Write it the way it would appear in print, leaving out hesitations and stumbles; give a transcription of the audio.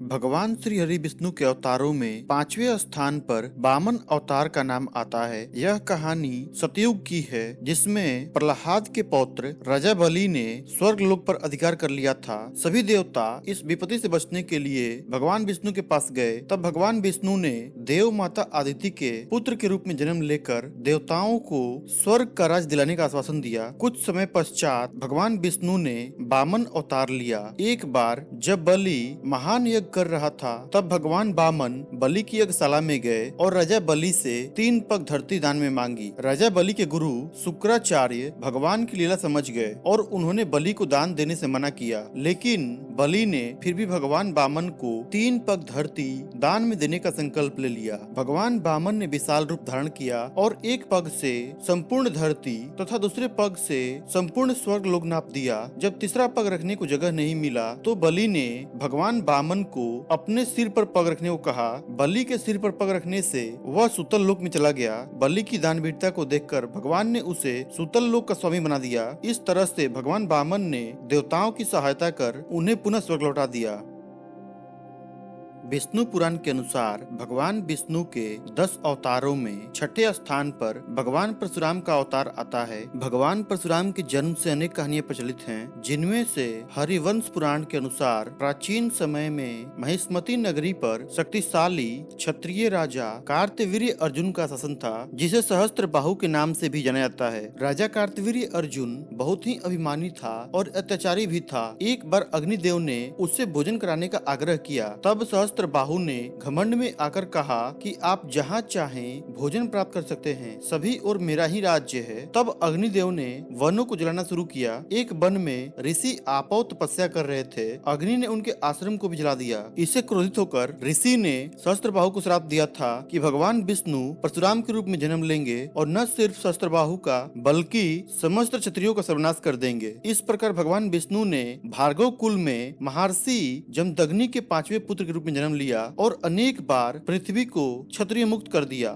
भगवान श्री हरि विष्णु के अवतारों में पांचवें स्थान पर वामन अवतार का नाम आता है। यह कहानी सतयुग की है, जिसमें प्रहलाद के पौत्र राजा बलि ने स्वर्ग लोक पर अधिकार कर लिया था। सभी देवता इस विपत्ति से बचने के लिए भगवान विष्णु के पास गए। तब भगवान विष्णु ने देव माता आदिति के पुत्र के रूप में जन्म लेकर देवताओं को स्वर्ग का राज दिलाने का आश्वासन दिया। कुछ समय पश्चात भगवान विष्णु ने वामन अवतार लिया। एक बार जब बलि महान यज्ञ कर रहा था, तब भगवान वामन बलि की यज्ञशाला में गए और राजा बलि से 3 पग धरती दान में मांगी। राजा बलि के गुरु शुक्राचार्य भगवान की लीला समझ गए और उन्होंने बलि को दान देने से मना किया, लेकिन बलि ने फिर भी भगवान वामन को 3 पग धरती दान में देने का संकल्प ले लिया। भगवान वामन ने विशाल रूप धारण किया और एक पग से संपूर्ण धरती तथा दूसरे पग से संपूर्ण स्वर्ग लोक नाप दिया। जब तीसरा पग रखने को जगह नहीं मिला, तो बलि ने भगवान वामन को अपने सिर पर पग रखने को कहा। बलि के सिर पर पग रखने से वह सुतल लोक में चला गया। बलि की दानवीरता को देखकर भगवान ने उसे सुतल लोक का स्वामी बना दिया। इस तरह से भगवान वामन ने देवताओं की सहायता कर उन्हें पुनः स्वर्ग लौटा दिया। विष्णु पुराण के अनुसार भगवान विष्णु के 10 अवतारों में छठे स्थान पर भगवान परशुराम का अवतार आता है। भगवान परशुराम के जन्म से अनेक कहानियां प्रचलित हैं, जिनमें से हरिवंश पुराण के अनुसार प्राचीन समय में महिष्मती नगरी पर शक्तिशाली क्षत्रिय राजा कार्तवीर्य अर्जुन का शासन था, जिसे सहस्त्र बाहु के नाम से भी जाना जाता है। राजा कार्तवीर्य अर्जुन बहुत ही अभिमानी था और अत्याचारी भी था। एक बार अग्निदेव ने उससे भोजन कराने का आग्रह किया। तब सहस्त्र बाहु ने घमंड में आकर कहा कि आप जहाँ चाहें भोजन प्राप्त कर सकते हैं, सभी और मेरा ही राज्य है। तब अग्निदेव ने वनों को जलाना शुरू किया। एक वन में ऋषि आपो तपस्या कर रहे थे। अग्नि ने उनके आश्रम को भी जला दिया। इससे क्रोधित होकर ऋषि ने सहस्त्रबाहु को श्राप दिया था कि भगवान विष्णु परशुराम के रूप में जन्म लेंगे और न सिर्फ सहस्त्रबाहु का बल्कि समस्त क्षत्रियों का सर्वनाश कर देंगे। इस प्रकार भगवान विष्णु ने भार्गव कुल में महर्षि जमदग्नि के 5वें पुत्र के रूप में जन्म लिया और अनेक बार पृथ्वी को क्षत्रिय मुक्त कर दिया।